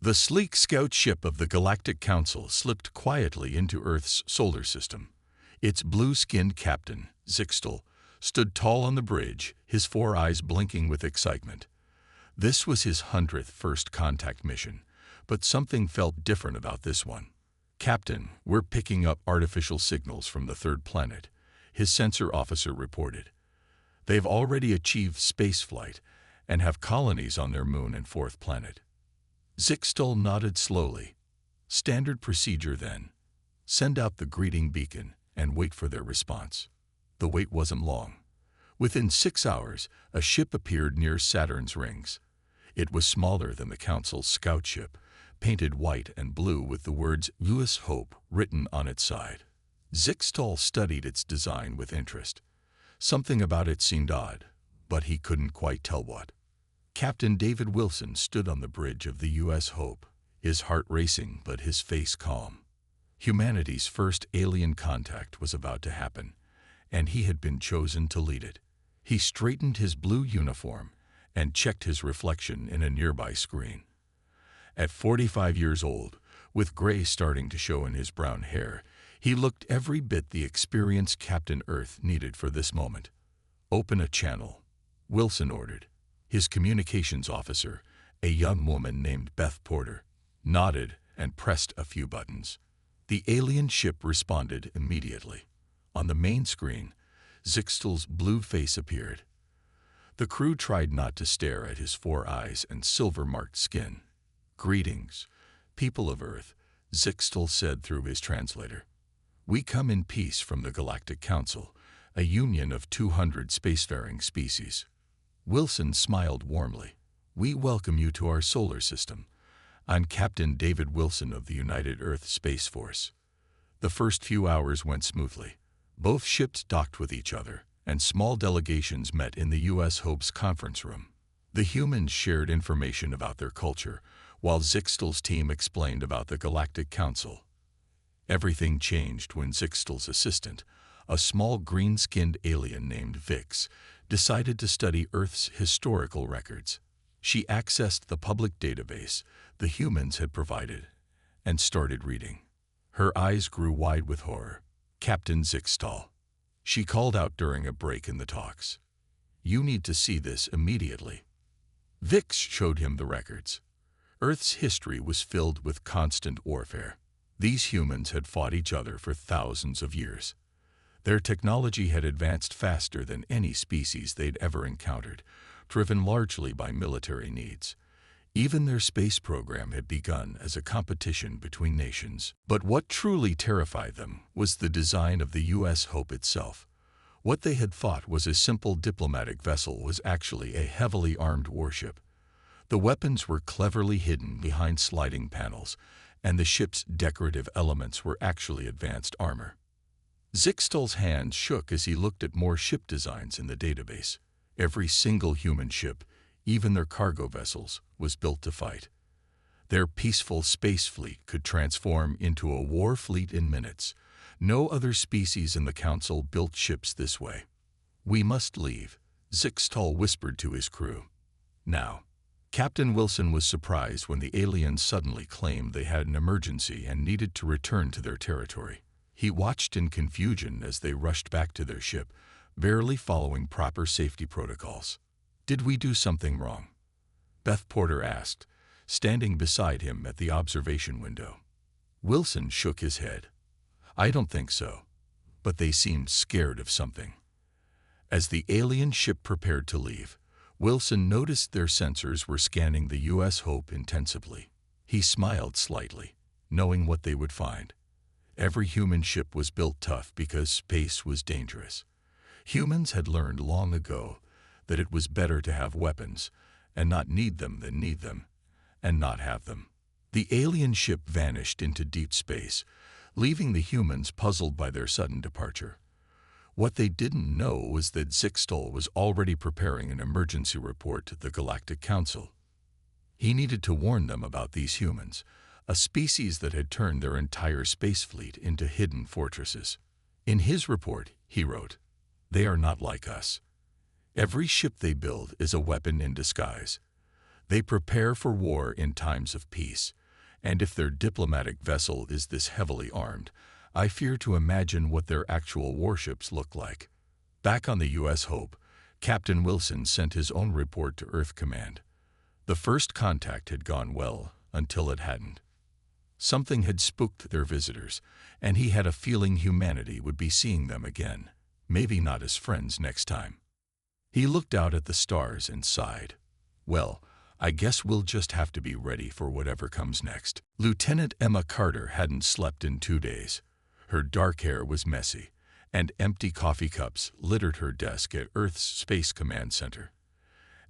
The sleek scout ship of the Galactic Council slipped quietly into Earth's solar system. Its blue-skinned captain, Zixtal, stood tall on the bridge, his 4 eyes blinking with excitement. This was his 100th first contact mission, but something felt different about this one. "Captain, we're picking up artificial signals from the third planet," his sensor officer reported. "They've already achieved spaceflight and have colonies on their moon and fourth planet." Zixtal nodded slowly. "Standard procedure then. Send out the greeting beacon and wait for their response." The wait wasn't long. Within 6 hours, a ship appeared near Saturn's rings. It was smaller than the Council's scout ship, painted white and blue with the words U.S. Hope written on its side. Zixtal studied its design with interest. Something about it seemed odd, but he couldn't quite tell what. Captain David Wilson stood on the bridge of the U.S. Hope, his heart racing but his face calm. Humanity's first alien contact was about to happen, and he had been chosen to lead it. He straightened his blue uniform and checked his reflection in a nearby screen. At 45 years old, with gray starting to show in his brown hair, he looked every bit the experienced Captain Earth needed for this moment. "Open a channel," Wilson ordered. His communications officer, a young woman named Beth Porter, nodded and pressed a few buttons. The alien ship responded immediately. On the main screen, Zixtal's blue face appeared. The crew tried not to stare at his 4 eyes and silver-marked skin. "Greetings, people of Earth," Zixtal said through his translator. "We come in peace from the Galactic Council, a union of 200 spacefaring species." Wilson smiled warmly. "We welcome you to our solar system. I'm Captain David Wilson of the United Earth Space Force." The first few hours went smoothly. Both ships docked with each other, and small delegations met in the U.S. Hope's conference room. The humans shared information about their culture, while Zixtal's team explained about the Galactic Council. Everything changed when Zixtal's assistant, a small green-skinned alien named Vix, decided to study Earth's historical records. She accessed the public database the humans had provided and started reading. Her eyes grew wide with horror. "Captain Zixtal," she called out during a break in the talks. "You need to see this immediately." Vix showed him the records. Earth's history was filled with constant warfare. These humans had fought each other for thousands of years. Their technology had advanced faster than any species they'd ever encountered, driven largely by military needs. Even their space program had begun as a competition between nations. But what truly terrified them was the design of the U.S. Hope itself. What they had thought was a simple diplomatic vessel was actually a heavily armed warship. The weapons were cleverly hidden behind sliding panels, and the ship's decorative elements were actually advanced armor. Zixtal's hands shook as he looked at more ship designs in the database. Every single human ship, even their cargo vessels, was built to fight. Their peaceful space fleet could transform into a war fleet in minutes. No other species in the Council built ships this way. "We must leave," Zixtal whispered to his crew. "Now." Captain Wilson was surprised when the aliens suddenly claimed they had an emergency and needed to return to their territory. He watched in confusion as they rushed back to their ship, barely following proper safety protocols. "Did we do something wrong?" Beth Porter asked, standing beside him at the observation window. Wilson shook his head. "I don't think so, but they seemed scared of something." As the alien ship prepared to leave, Wilson noticed their sensors were scanning the U.S. Hope intensively. He smiled slightly, knowing what they would find. Every human ship was built tough because space was dangerous. Humans had learned long ago that it was better to have weapons and not need them than need them and not have them. The alien ship vanished into deep space, leaving the humans puzzled by their sudden departure. What they didn't know was that Zixtal was already preparing an emergency report to the Galactic Council. He needed to warn them about these humans, a species that had turned their entire space fleet into hidden fortresses. In his report, he wrote, "They are not like us. Every ship they build is a weapon in disguise. They prepare for war in times of peace, and if their diplomatic vessel is this heavily armed, I fear to imagine what their actual warships look like. Back on the U.S. Hope, Captain Wilson sent his own report to Earth Command. The first contact had gone well until it hadn't. Something had spooked their visitors, and he had a feeling humanity would be seeing them again, maybe not as friends next time. He looked out at the stars and sighed. Well, I guess we'll just have to be ready for whatever comes next. Lieutenant Emma Carter hadn't slept in 2 days. Her dark hair was messy, and empty coffee cups littered her desk at Earth's Space Command Center.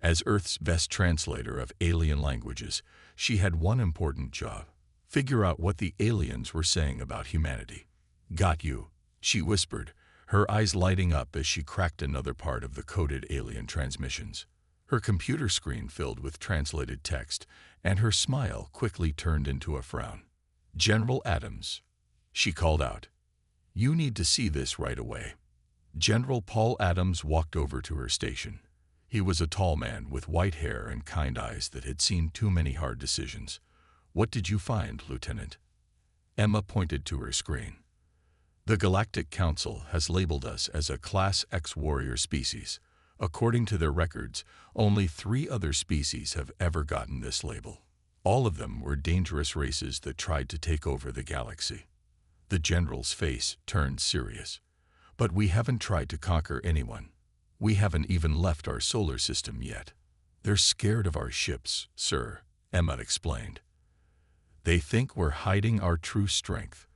As Earth's best translator of alien languages, she had one important job: figure out what the aliens were saying about humanity. "Got you," she whispered, her eyes lighting up as she cracked another part of the coded alien transmissions. Her computer screen filled with translated text, and her smile quickly turned into a frown. "General Adams," she called out. "You need to see this right away." General Paul Adams walked over to her station. He was a tall man with white hair and kind eyes that had seen too many hard decisions. "What did you find, Lieutenant?" Emma pointed to her screen. "The Galactic Council has labeled us as a Class X warrior species. According to their records, only 3 other species have ever gotten this label. All of them were dangerous races that tried to take over the galaxy." The general's face turned serious. "But we haven't tried to conquer anyone. We haven't even left our solar system yet." "They're scared of our ships, sir," Emma explained. "They think we're hiding our true strength.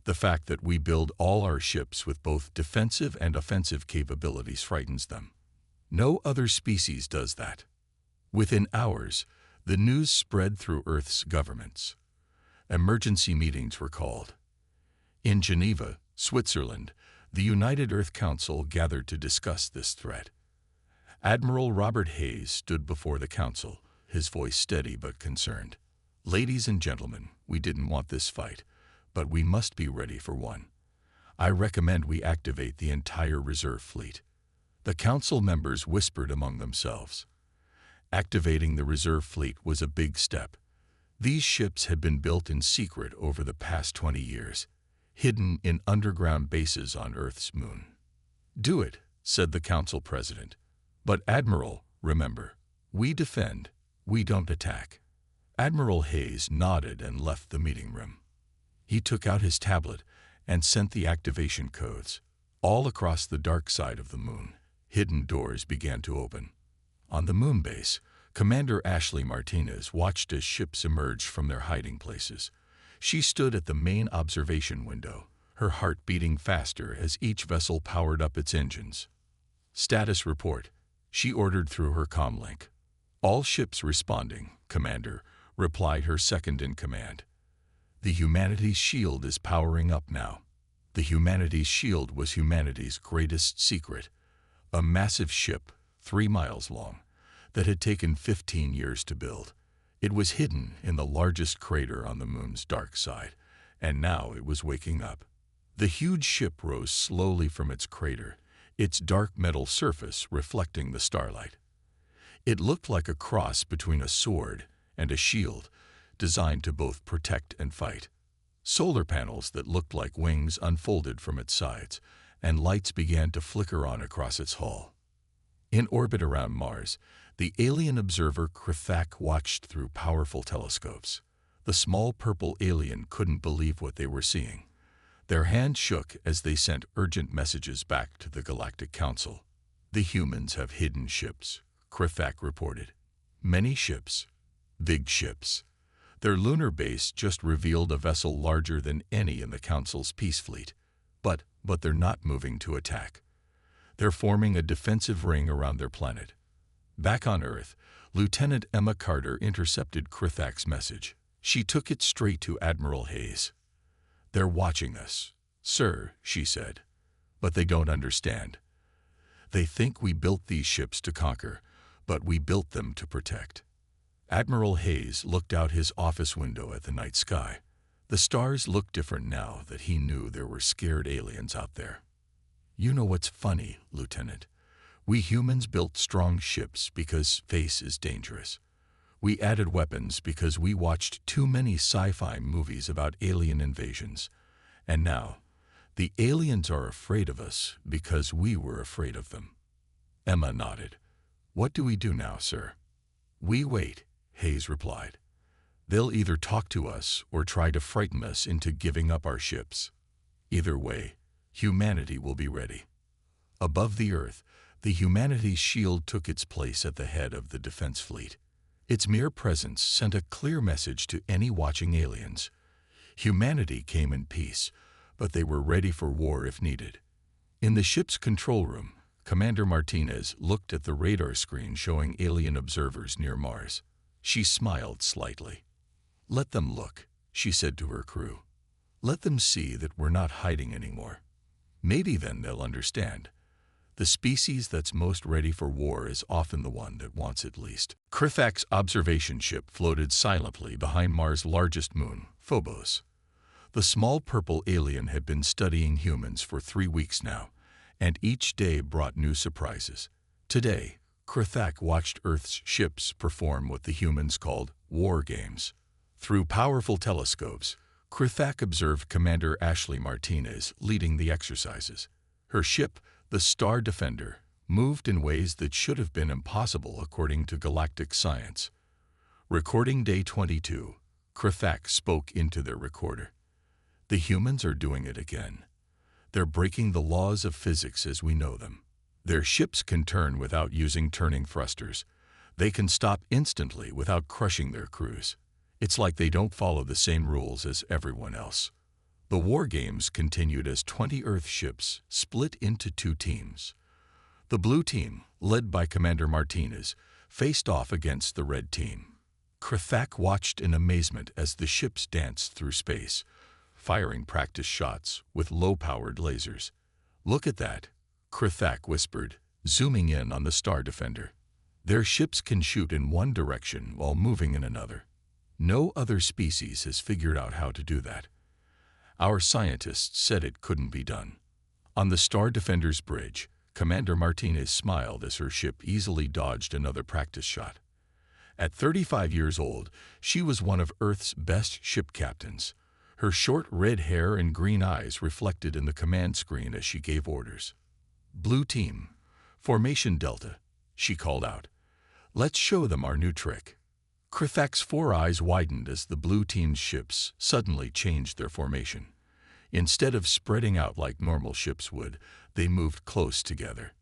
The fact that we build all our ships with both defensive and offensive capabilities frightens them. No other species does that." Within hours, the news spread through Earth's governments. Emergency meetings were called. In Geneva, Switzerland, the United Earth Council gathered to discuss this threat. Admiral Robert Hayes stood before the council, his voice steady but concerned. "Ladies and gentlemen, we didn't want this fight, but we must be ready for one. I recommend we activate the entire reserve fleet." The council members whispered among themselves. Activating the reserve fleet was a big step. These ships had been built in secret over the past 20 years, hidden in underground bases on Earth's moon. "Do it," said the council president. "But Admiral, remember, we defend, we don't attack." Admiral Hayes nodded and left the meeting room. He took out his tablet and sent the activation codes. All across the dark side of the moon, hidden doors began to open. On the moon base, Commander Ashley Martinez watched as ships emerged from their hiding places. She stood at the main observation window, her heart beating faster as each vessel powered up its engines. "Status report," she ordered through her comlink. "All ships responding, Commander," replied her second-in-command. "The Humanities Shield is powering up now." The Humanities Shield was humanity's greatest secret. A massive ship, 3 miles long, that had taken 15 years to build. It was hidden in the largest crater on the moon's dark side, and now it was waking up. The huge ship rose slowly from its crater, its dark metal surface reflecting the starlight. It looked like a cross between a sword and a shield, designed to both protect and fight. Solar panels that looked like wings unfolded from its sides, and lights began to flicker on across its hull. In orbit around Mars, the alien observer Krithak watched through powerful telescopes. The small purple alien couldn't believe what they were seeing. Their hands shook as they sent urgent messages back to the Galactic Council. "The humans have hidden ships," Krithak reported. "Many ships. Big ships. Their lunar base just revealed a vessel larger than any in the Council's peace fleet. But they're not moving to attack. They're forming a defensive ring around their planet." Back on Earth, Lieutenant Emma Carter intercepted Krithak's message. She took it straight to Admiral Hayes. "They're watching us, sir," she said. "But they don't understand. They think we built these ships to conquer, but we built them to protect." Admiral Hayes looked out his office window at the night sky. The stars looked different now that he knew there were scared aliens out there. "You know what's funny, Lieutenant? We humans built strong ships because space is dangerous. We added weapons because we watched too many sci-fi movies about alien invasions. And now, the aliens are afraid of us because we were afraid of them." Emma nodded. "What do we do now, sir?" "We wait," Hayes replied. "They'll either talk to us or try to frighten us into giving up our ships. Either way, humanity will be ready." Above the Earth, the humanity's shield took its place at the head of the defense fleet. Its mere presence sent a clear message to any watching aliens. Humanity came in peace, but they were ready for war if needed. In the ship's control room, Commander Martinez looked at the radar screen showing alien observers near Mars. She smiled slightly. "Let them look," she said to her crew. "Let them see that we're not hiding anymore. Maybe then they'll understand. The species that's most ready for war is often the one that wants it least." Krithak's observation ship floated silently behind Mars' largest moon, Phobos. The small purple alien had been studying humans for 3 weeks now, and each day brought new surprises. Today, Krithak watched Earth's ships perform what the humans called war games. Through powerful telescopes, Krithak observed Commander Ashley Martinez leading the exercises. Her ship, the Star Defender, moved in ways that should have been impossible according to galactic science. Recording day 22, Krithak spoke into their recorder. "The humans are doing it again. They're breaking the laws of physics as we know them. Their ships can turn without using turning thrusters. They can stop instantly without crushing their crews. It's like they don't follow the same rules as everyone else." The war games continued as 20 Earth ships split into 2 teams. The blue team, led by Commander Martinez, faced off against the red team. Krithak watched in amazement as the ships danced through space, firing practice shots with low-powered lasers. "Look at that," Krithak whispered, zooming in on the Star Defender. "Their ships can shoot in one direction while moving in another. No other species has figured out how to do that. Our scientists said it couldn't be done." On the Star Defender's bridge, Commander Martinez smiled as her ship easily dodged another practice shot. At 35 years old, she was one of Earth's best ship captains. Her short red hair and green eyes reflected in the command screen as she gave orders. "Blue team, formation Delta," she called out. "Let's show them our new trick." Krithak's 4 eyes widened as the blue team's ships suddenly changed their formation. Instead of spreading out like normal ships would, they moved close together.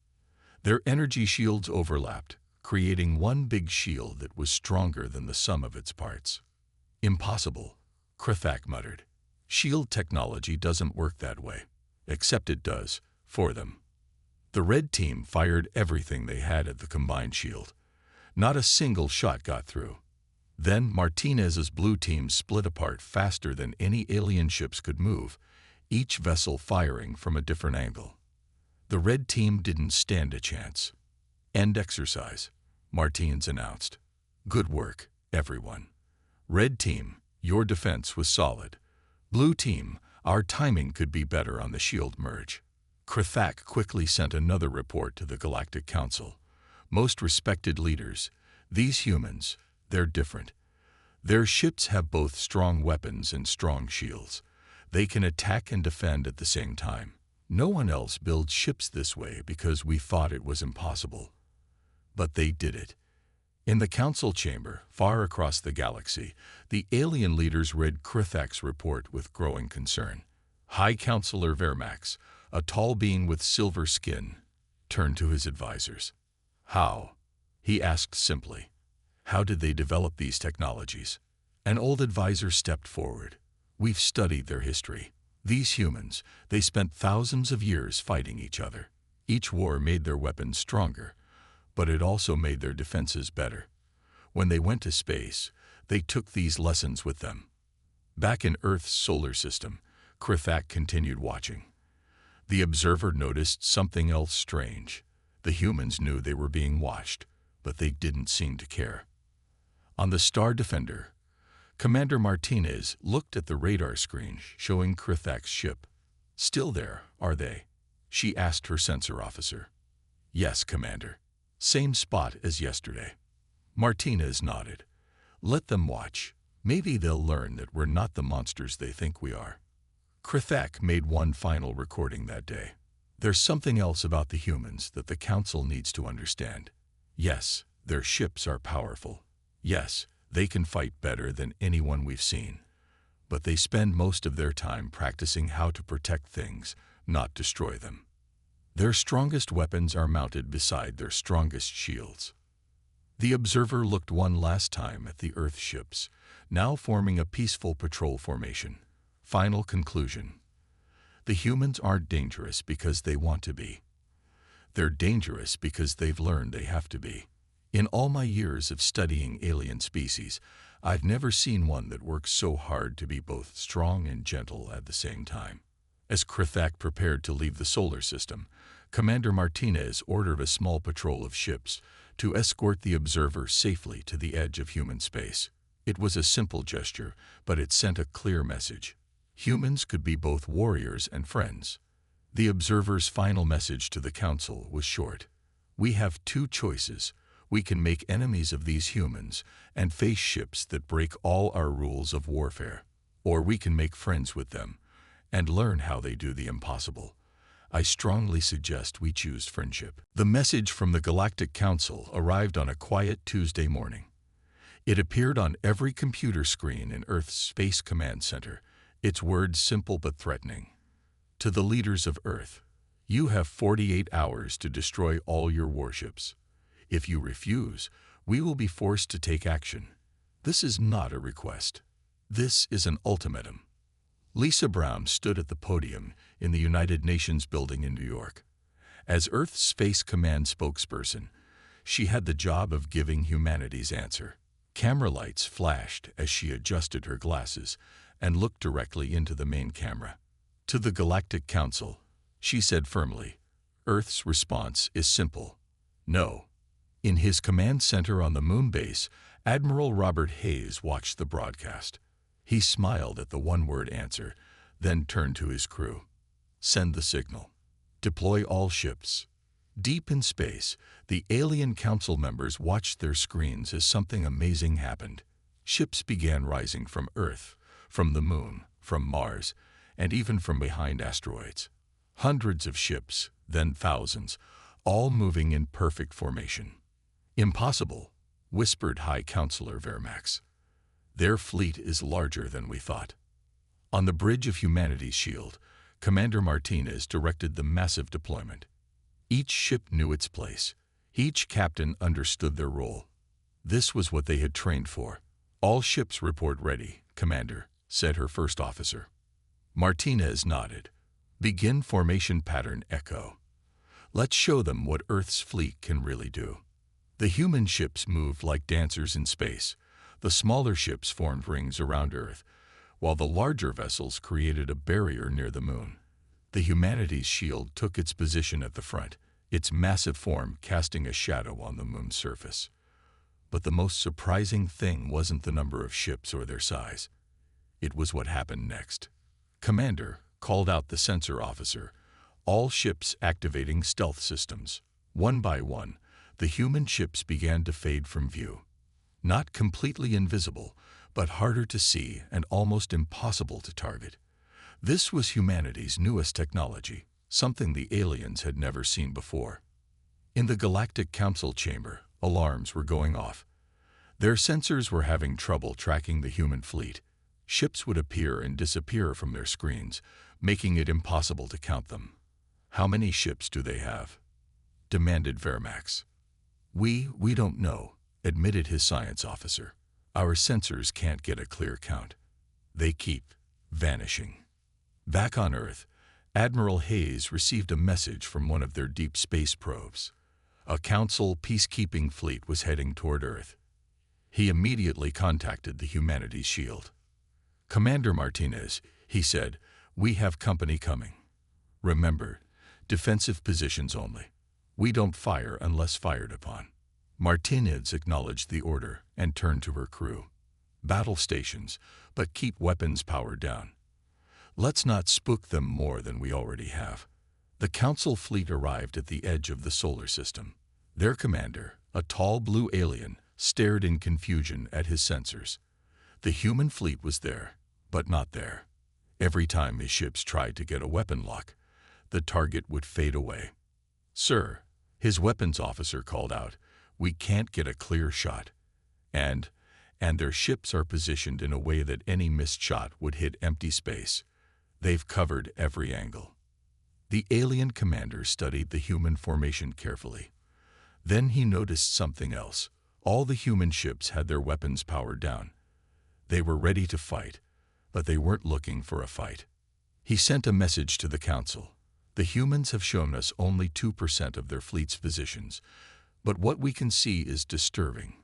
Their energy shields overlapped, creating one big shield that was stronger than the sum of its parts. "Impossible," Krithak muttered. "Shield technology doesn't work that way." "Except it does, for them." The red team fired everything they had at the combined shield. Not a single shot got through. Then Martinez's blue team split apart faster than any alien ships could move, each vessel firing from a different angle. The red team didn't stand a chance. "End exercise," Martinez announced. "Good work, everyone. Red team, your defense was solid. Blue team, our timing could be better on the shield merge." Krithak quickly sent another report to the Galactic Council. "Most respected leaders, these humans, they're different. Their ships have both strong weapons and strong shields. They can attack and defend at the same time. No one else builds ships this way because we thought it was impossible. But they did it." In the council chamber, far across the galaxy, the alien leaders read Krithak's report with growing concern. High Counselor Vermax, a tall being with silver skin, turned to his advisors. "How?" he asked simply. "How did they develop these technologies?" An old advisor stepped forward. "We've studied their history. These humans, they spent thousands of years fighting each other. Each war made their weapons stronger, but it also made their defenses better. When they went to space, they took these lessons with them." Back in Earth's solar system, Krithak continued watching. The observer noticed something else strange. The humans knew they were being watched, but they didn't seem to care. On the Star Defender, Commander Martinez looked at the radar screen showing Krithak's ship. "Still there, are they?" she asked her sensor officer. "Yes, Commander. Same spot as yesterday." Martinez nodded. Let them watch. Maybe they'll learn that we're not the monsters they think we are. Krithak made one final recording that day. There's something else about the humans that the Council needs to understand. Yes, their ships are powerful. Yes, they can fight better than anyone we've seen. But they spend most of their time practicing how to protect things, not destroy them. Their strongest weapons are mounted beside their strongest shields. The observer looked one last time at the Earth ships, now forming a peaceful patrol formation. Final conclusion. The humans aren't dangerous because they want to be. They're dangerous because they've learned they have to be. In all my years of studying alien species, I've never seen one that works so hard to be both strong and gentle at the same time. As Krithak prepared to leave the solar system, Commander Martinez ordered a small patrol of ships to escort the observer safely to the edge of human space. It was a simple gesture, but it sent a clear message. Humans could be both warriors and friends. The observer's final message to the Council was short. We have two choices. We can make enemies of these humans and face ships that break all our rules of warfare. Or we can make friends with them and learn how they do the impossible. I strongly suggest we choose friendship. The message from the Galactic Council arrived on a quiet Tuesday morning. It appeared on every computer screen in Earth's Space Command Center, its words simple but threatening. To the leaders of Earth, you have 48 hours to destroy all your warships. If you refuse, we will be forced to take action. This is not a request. This is an ultimatum. Lisa Brown stood at the podium in the United Nations building in New York. As Earth's Space Command spokesperson, she had the job of giving humanity's answer. Camera lights flashed as she adjusted her glasses and looked directly into the main camera. To the Galactic Council, she said firmly, Earth's response is simple. No. In his command center on the moon base, Admiral Robert Hayes watched the broadcast. He smiled at the one-word answer, then turned to his crew. Send the signal. Deploy all ships. Deep in space, the alien council members watched their screens as something amazing happened. Ships began rising from Earth, from the moon, from Mars, and even from behind asteroids. Hundreds of ships, then thousands, all moving in perfect formation. Impossible, whispered High Counselor Vermax. Their fleet is larger than we thought. On the bridge of humanity's shield, Commander Martinez directed the massive deployment. Each ship knew its place. Each captain understood their role. This was what they had trained for. All ships report ready, Commander, said her first officer. Martinez nodded. Begin formation pattern Echo. Let's show them what Earth's fleet can really do. The human ships moved like dancers in space. The smaller ships formed rings around Earth, while the larger vessels created a barrier near the moon. The humanity's shield took its position at the front, its massive form casting a shadow on the moon's surface. But the most surprising thing wasn't the number of ships or their size. It was what happened next. Commander called out the sensor officer, all ships activating stealth systems. One by one, the human ships began to fade from view. Not completely invisible, but harder to see and almost impossible to target. This was humanity's newest technology, something the aliens had never seen before. In the Galactic Council chamber, alarms were going off. Their sensors were having trouble tracking the human fleet. Ships would appear and disappear from their screens, making it impossible to count them. How many ships do they have? Demanded Vermax. We don't know, admitted his science officer. Our sensors can't get a clear count. They keep vanishing. Back on Earth, Admiral Hayes received a message from one of their deep space probes. A Council peacekeeping fleet was heading toward Earth. He immediately contacted the humanity's shield. Commander Martinez, he said, we have company coming. Remember, defensive positions only. We don't fire unless fired upon. Martinez acknowledged the order and turned to her crew. Battle stations, but keep weapons powered down. Let's not spook them more than we already have. The Council fleet arrived at the edge of the solar system. Their commander, a tall blue alien, stared in confusion at his sensors. The human fleet was there, but not there. Every time his ships tried to get a weapon lock, the target would fade away. "Sir," his weapons officer called out, "we can't get a clear shot." And their ships are positioned in a way that any missed shot would hit empty space. They've covered every angle. The alien commander studied the human formation carefully. Then he noticed something else. All the human ships had their weapons powered down. They were ready to fight, but they weren't looking for a fight. He sent a message to the council. "The humans have shown us only 2% of their fleet's positions, but what we can see is disturbing.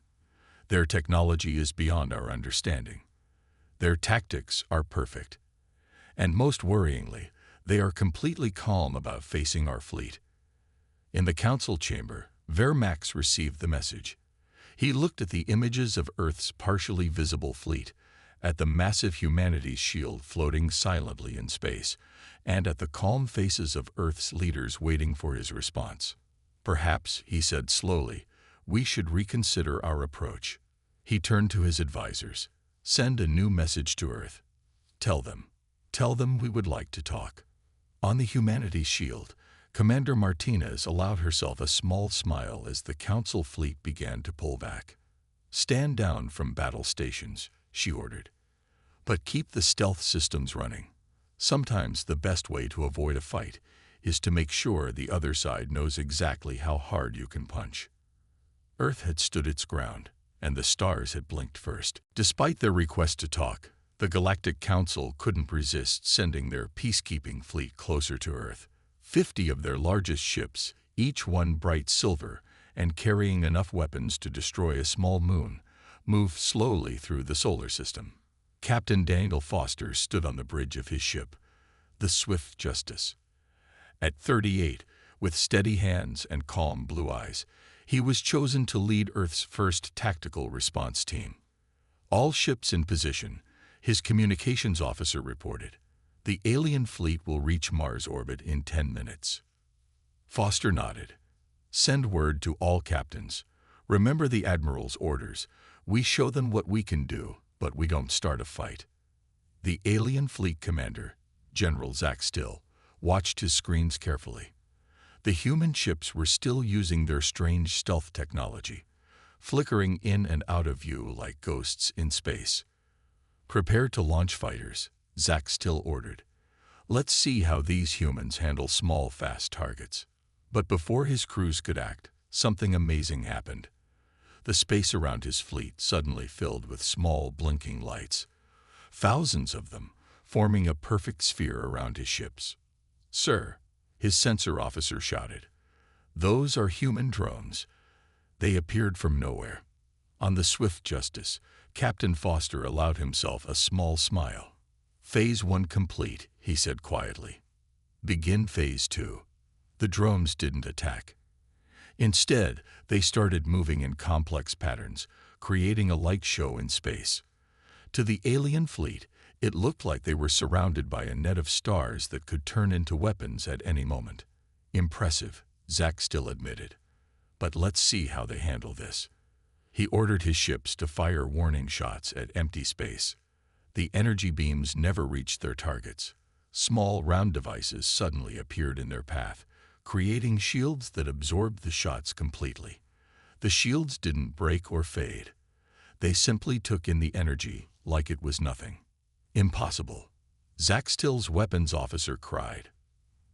Their technology is beyond our understanding. Their tactics are perfect. And most worryingly, they are completely calm about facing our fleet." In the council chamber, Vermax received the message. He looked at the images of Earth's partially visible fleet, at the massive humanities shield floating silently in space, and at the calm faces of Earth's leaders waiting for his response. "Perhaps," he said slowly, "we should reconsider our approach." He turned to his advisors. "Send a new message to Earth. Tell them we would like to talk." On the humanities shield, Commander Martinez allowed herself a small smile as the council fleet began to pull back. "Stand down from battle stations," she ordered. "But keep the stealth systems running. Sometimes the best way to avoid a fight is to make sure the other side knows exactly how hard you can punch." Earth had stood its ground, and the stars had blinked first. Despite their request to talk, the Galactic Council couldn't resist sending their peacekeeping fleet closer to Earth. 50 of their largest ships, each one bright silver and carrying enough weapons to destroy a small moon, moved slowly through the solar system. Captain Daniel Foster stood on the bridge of his ship, the Swift Justice. At 38, with steady hands and calm blue eyes, he was chosen to lead Earth's first tactical response team. "All ships in position," his communications officer reported. "The alien fleet will reach Mars orbit in 10 minutes. Foster nodded. "Send word to all captains. Remember the Admiral's orders. We show them what we can do, but we don't start a fight." The alien fleet commander, General Zach Still, watched his screens carefully. The human ships were still using their strange stealth technology, flickering in and out of view like ghosts in space. "Prepare to launch fighters," Zach Still ordered. "Let's see how these humans handle small, fast targets." But before his crews could act, something amazing happened. The space around his fleet suddenly filled with small, blinking lights. Thousands of them, forming a perfect sphere around his ships. "Sir," his sensor officer shouted, "those are human drones." They appeared from nowhere. On the Swift Justice, Captain Foster allowed himself a small smile. "Phase 1 complete," he said quietly. "Begin Phase 2. The drones didn't attack. Instead, they started moving in complex patterns, creating a light show in space. To the alien fleet, it looked like they were surrounded by a net of stars that could turn into weapons at any moment. "Impressive," Zach Still admitted. "But let's see how they handle this." He ordered his ships to fire warning shots at empty space. The energy beams never reached their targets. Small, round devices suddenly appeared in their path, creating shields that absorbed the shots completely. The shields didn't break or fade. They simply took in the energy like it was nothing. "Impossible," Zach Still's weapons officer cried.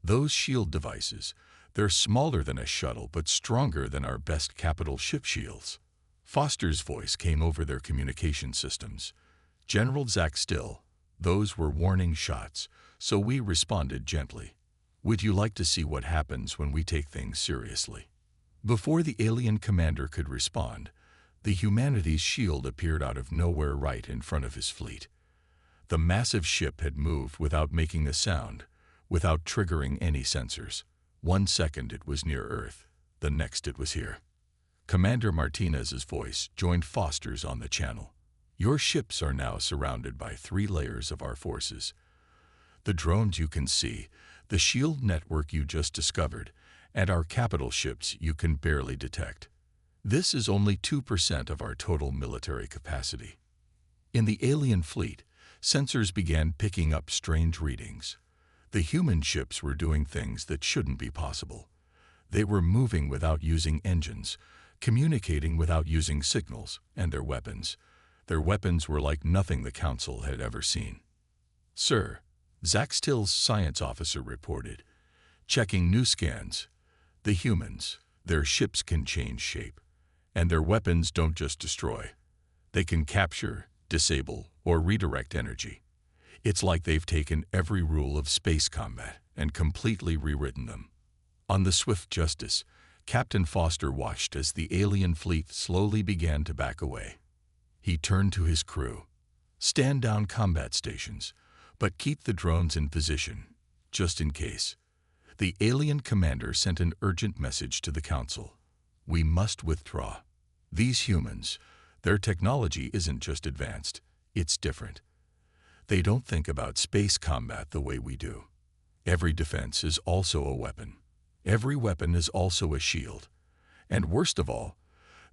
"Those shield devices, they're smaller than a shuttle but stronger than our best capital ship shields." Foster's voice came over their communication systems. "General Zach Still, those were warning shots, so we responded gently. Would you like to see what happens when we take things seriously?" Before the alien commander could respond, the humanities shield appeared out of nowhere right in front of his fleet. The massive ship had moved without making a sound, without triggering any sensors. 1 second it was near Earth, the next it was here. Commander Martinez's voice joined Foster's on the channel. "Your ships are now surrounded by 3 layers of our forces. The drones you can see, the shield network you just discovered, and our capital ships you can barely detect. This is only 2% of our total military capacity. In the alien fleet, sensors began picking up strange readings. The human ships were doing things that shouldn't be possible. They were moving without using engines, communicating without using signals, and their weapons. Their weapons were like nothing the Council had ever seen. "Sir," Zaxtil's science officer reported, checking new scans. "The humans, their ships can change shape. And their weapons don't just destroy. They can capture, disable, or redirect energy. It's like they've taken every rule of space combat and completely rewritten them." On the Swift Justice, Captain Foster watched as the alien fleet slowly began to back away. He turned to his crew. "Stand down combat stations, but keep the drones in position, just in case." The alien commander sent an urgent message to the Council. "We must withdraw. These humans, their technology isn't just advanced, it's different. They don't think about space combat the way we do. Every defense is also a weapon. Every weapon is also a shield. And worst of all,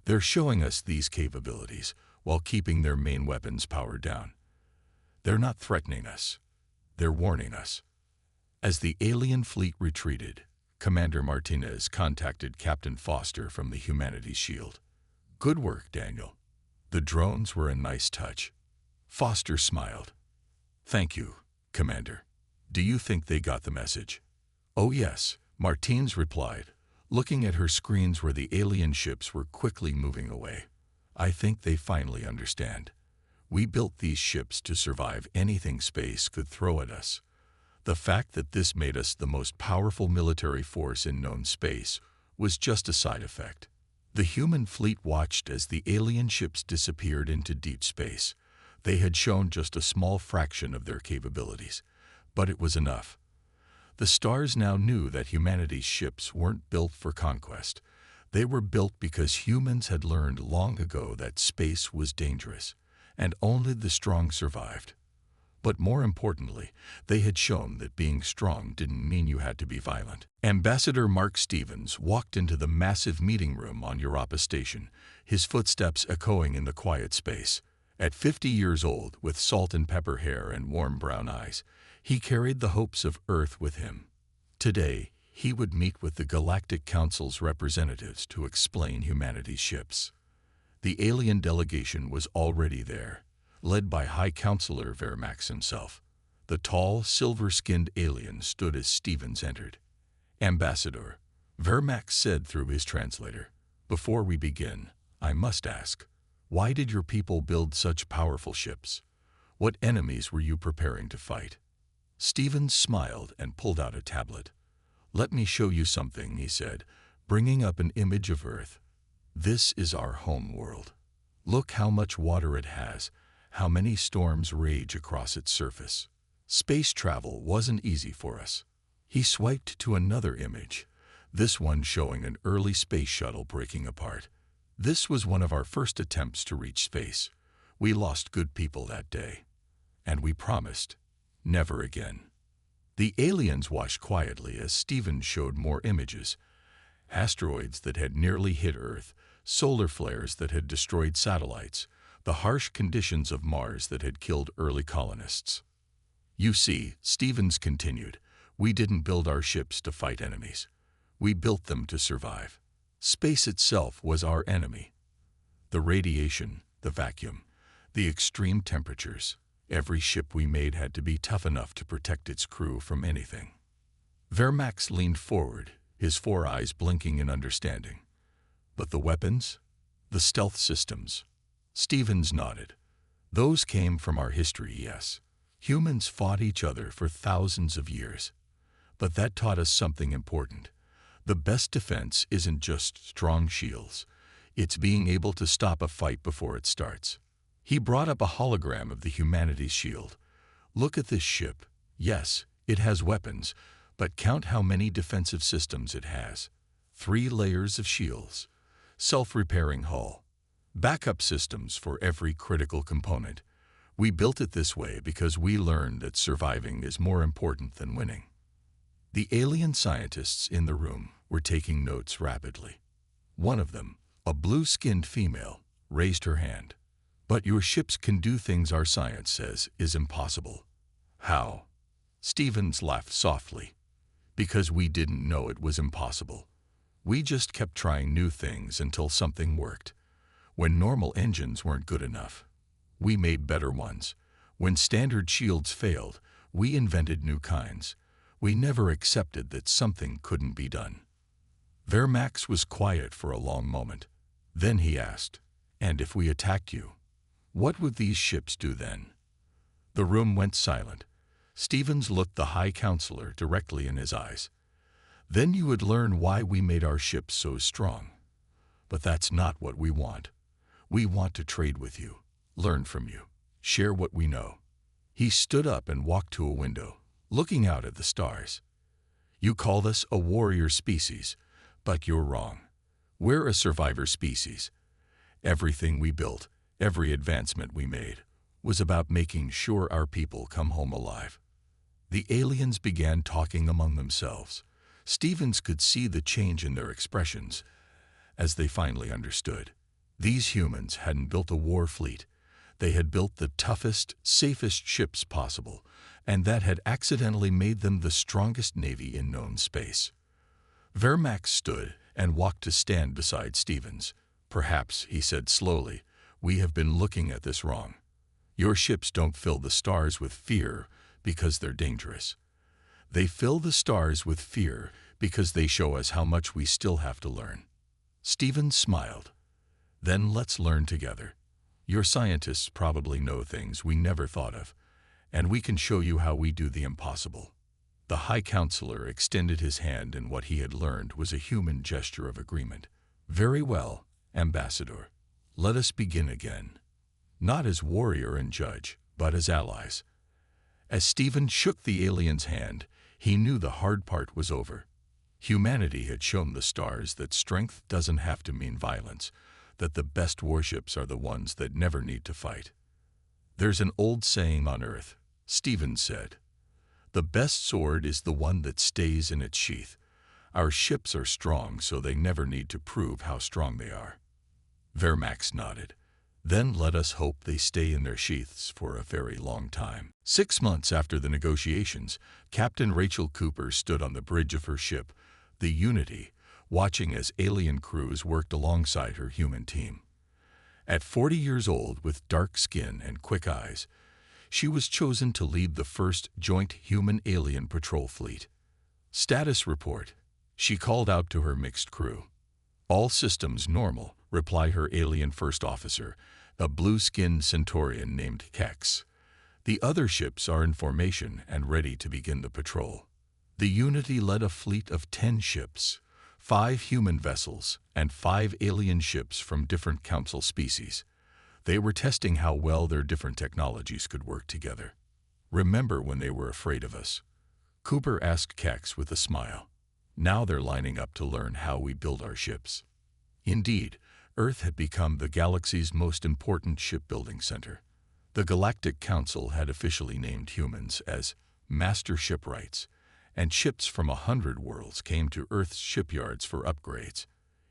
they're showing us these capabilities while keeping their main weapons powered down. They're not threatening us. They're warning us." As the alien fleet retreated, Commander Martinez contacted Captain Foster from the Humanities Shield. "Good work, Daniel. The drones were a nice touch." Foster smiled. "Thank you, Commander. Do you think they got the message?" "Oh yes," Martins replied, looking at her screens where the alien ships were quickly moving away. "I think they finally understand. We built these ships to survive anything space could throw at us. The fact that this made us the most powerful military force in known space was just a side effect." The human fleet watched as the alien ships disappeared into deep space. They had shown just a small fraction of their capabilities, but it was enough. The stars now knew that humanity's ships weren't built for conquest. They were built because humans had learned long ago that space was dangerous, and only the strong survived. But more importantly, they had shown that being strong didn't mean you had to be violent. Ambassador Mark Stevens walked into the massive meeting room on Europa Station, his footsteps echoing in the quiet space. At 50 years old, with salt and pepper hair and warm brown eyes, he carried the hopes of Earth with him. Today, he would meet with the Galactic Council's representatives to explain humanity's ships. The alien delegation was already there, led by High Counselor Vermax himself. The tall, silver-skinned alien stood as Stevens entered. "Ambassador," Vermax said through his translator, "before we begin, I must ask, why did your people build such powerful ships? What enemies were you preparing to fight?" Stevens smiled and pulled out a tablet. "Let me show you something," he said, bringing up an image of Earth. "This is our home world. Look how much water it has, how many storms rage across its surface. Space travel wasn't easy for us." He swiped to another image, this one showing an early space shuttle breaking apart. "This was one of our first attempts to reach space. We lost good people that day. And we promised, never again." The aliens watched quietly as Stevens showed more images. Asteroids that had nearly hit Earth, solar flares that had destroyed satellites, the harsh conditions of Mars that had killed early colonists. "You see," Stevens continued, "we didn't build our ships to fight enemies. We built them to survive. Space itself was our enemy. The radiation, the vacuum, the extreme temperatures. Every ship we made had to be tough enough to protect its crew from anything." Vermax leaned forward, his four eyes blinking in understanding. "But the weapons? The stealth systems?" Stevens nodded. "Those came from our history, yes. Humans fought each other for thousands of years. But that taught us something important. The best defense isn't just strong shields. It's being able to stop a fight before it starts." He brought up a hologram of the humanities shield. "Look at this ship. Yes, it has weapons, but count how many defensive systems it has. 3 layers of shields, self-repairing hull, backup systems for every critical component. We built it this way because we learned that surviving is more important than winning." The alien scientists in the room were taking notes rapidly. One of them, A blue-skinned female raised her hand. "But your ships can do things our science says is impossible." "How?" Stevens laughed softly. "Because we didn't know it was impossible. We just kept trying new things until something worked. When normal engines weren't good enough, we made better ones. When standard shields failed, we invented new kinds. We never accepted that something couldn't be done." Vermax was quiet for a long moment. Then he asked, "And if we attacked you, what would these ships do then?" The room went silent. Stevens looked the High Counselor directly in his eyes. "Then you would learn why we made our ships so strong. But that's not what we want. We want to trade with you, learn from you, share what we know." He stood up and walked to a window, looking out at the stars. "You called us a warrior species, but you're wrong. We're a survivor species. Everything we built, every advancement we made, was about making sure our people come home alive." The aliens began talking among themselves. Stevens could see the change in their expressions as they finally understood. These humans hadn't built a war fleet. They had built the toughest, safest ships possible, and that had accidentally made them the strongest navy in known space. Vermax stood and walked to stand beside Stevens. "Perhaps," he said slowly, "we have been looking at this wrong. Your ships don't fill the stars with fear because they're dangerous. They fill the stars with fear because they show us how much we still have to learn." Stevens smiled. "Then let's learn together. Your scientists probably know things we never thought of, and we can show you how we do the impossible." The High Counselor extended his hand, and what he had learned was a human gesture of agreement. "Very well, Ambassador. Let us begin again. Not as warrior and judge, but as allies." As Stephen shook the alien's hand, he knew the hard part was over. Humanity had shown the stars that strength doesn't have to mean violence, that the best warships are the ones that never need to fight. "There's an old saying on Earth," Stephen said. "The best sword is the one that stays in its sheath." Our ships are strong, so they never need to prove how strong they are. Vermax nodded. "Then let us hope they stay in their sheaths for a very long time." 6 months after the negotiations, Captain Rachel Cooper stood on the bridge of her ship, the Unity, watching as alien crews worked alongside her human team. At 40 years old, with dark skin and quick eyes, she was chosen to lead the first joint human-alien patrol fleet. "Status report," she called out to her mixed crew. "All systems normal," replied her alien first officer, a blue-skinned Centaurian named Kex. "The other ships are in formation and ready to begin the patrol." The Unity led a fleet of 10 ships, 5 human vessels, and 5 alien ships from different council species. They were testing how well their different technologies could work together. "Remember when they were afraid of us?" Cooper asked Kex with a smile. "Now they're lining up to learn how we build our ships." Indeed, Earth had become the galaxy's most important shipbuilding center. The Galactic Council had officially named humans as master shipwrights, and ships from 100 worlds came to Earth's shipyards for upgrades.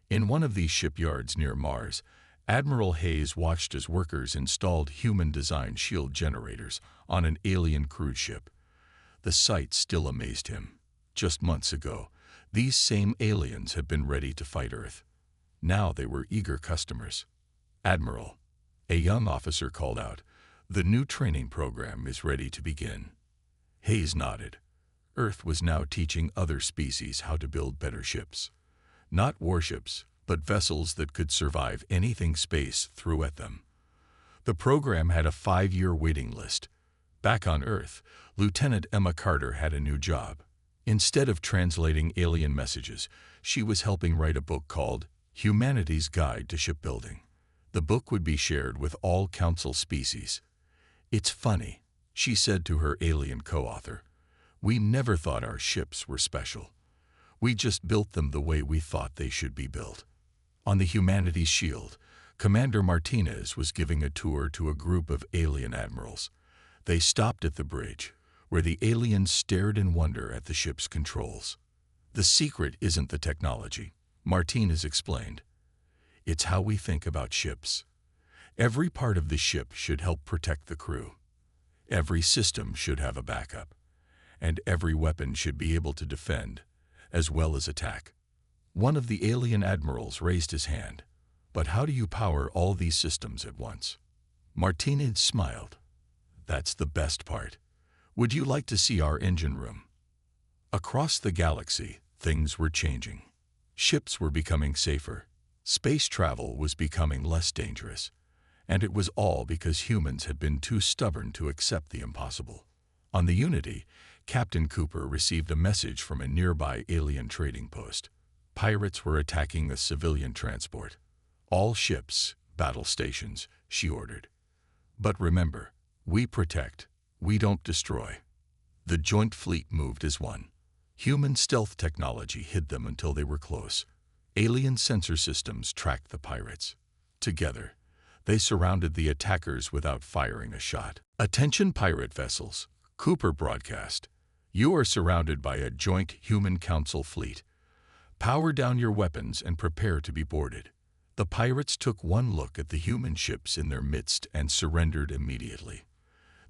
In one of these shipyards near Mars, Admiral Hayes watched as workers installed human-designed shield generators on an alien cruise ship. The sight still amazed him. Just months ago, these same aliens had been ready to fight Earth. Now they were eager customers. "Admiral," a young officer called out, "the new training program is ready to begin." Hayes nodded. Earth was now teaching other species how to build better ships. Not warships, but vessels that could survive anything space threw at them. The program had a 5-year waiting list. Back on Earth, Lieutenant Emma Carter had a new job. Instead of translating alien messages, she was helping write a book called Humanity's Guide to Shipbuilding. The book would be shared with all council species. "It's funny," she said to her alien co-author. "We never thought our ships were special. We just built them the way we thought they should be built." On the Humanity's shield, Commander Martinez was giving a tour to a group of alien admirals. They stopped at the bridge, where the aliens stared in wonder at the ship's controls. "The secret isn't the technology," Martinez explained. It's how we think about ships. Every part of the ship should help protect the crew. Every system should have a backup. And every weapon should be able to defend, as well as attack. One of the alien admirals raised his hand. But how do you power all these systems at once? Martinez smiled. That's the best part. Would you like to see our engine room? Across the galaxy, things were changing. Ships were becoming safer. Space travel was becoming less dangerous. And it was all because humans had been too stubborn to accept the impossible. On the Unity, Captain Cooper received a message from a nearby alien trading post. Pirates were attacking a civilian transport. All ships, battle stations, she ordered. But remember, we protect, we don't destroy. The joint fleet moved as one. Human stealth technology hid them until they were close. Alien sensor systems tracked the pirates. Together, they surrounded the attackers without firing a shot. Attention pirate vessels, Cooper broadcast. You are surrounded by a joint human council fleet. Power down your weapons and prepare to be boarded. The pirates took one look at the human ships in their midst and surrendered immediately.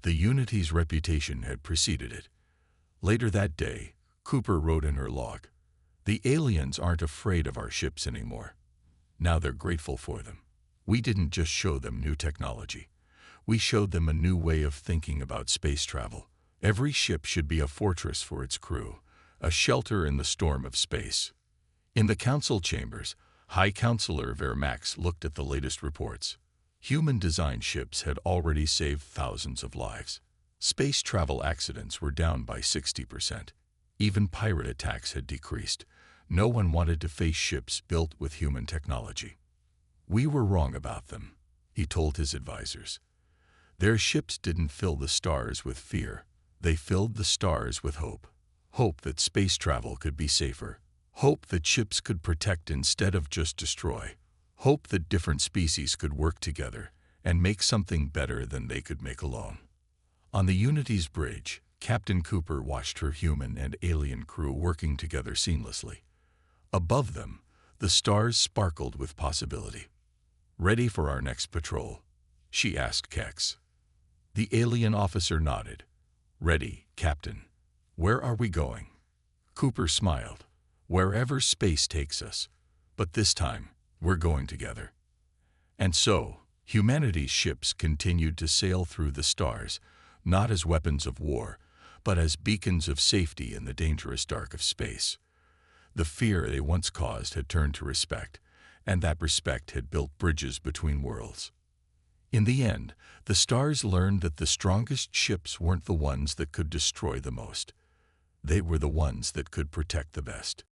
The Unity's reputation had preceded it. Later that day, Cooper wrote in her log, "The aliens aren't afraid of our ships anymore. Now they're grateful for them. We didn't just show them new technology. We showed them a new way of thinking about space travel. Every ship should be a fortress for its crew, a shelter in the storm of space." In the council chambers, High Counselor Vermax looked at the latest reports. Human-designed ships had already saved thousands of lives. Space travel accidents were down by 60%. Even pirate attacks had decreased. No one wanted to face ships built with human technology. "We were wrong about them," he told his advisors. Their ships didn't fill the stars with fear. They filled the stars with hope. Hope that space travel could be safer. Hope that ships could protect instead of just destroy. Hope that different species could work together and make something better than they could make alone. On the Unity's bridge, Captain Cooper watched her human and alien crew working together seamlessly. Above them, the stars sparkled with possibility. "Ready for our next patrol?" she asked Kex. The alien officer nodded. "Ready, Captain. Where are we going?" Cooper smiled. "Wherever space takes us. But this time, we're going together." And so, humanity's ships continued to sail through the stars, not as weapons of war, but as beacons of safety in the dangerous dark of space. The fear they once caused had turned to respect, and that respect had built bridges between worlds. In the end, the stars learned that the strongest ships weren't the ones that could destroy the most. They were the ones that could protect the best.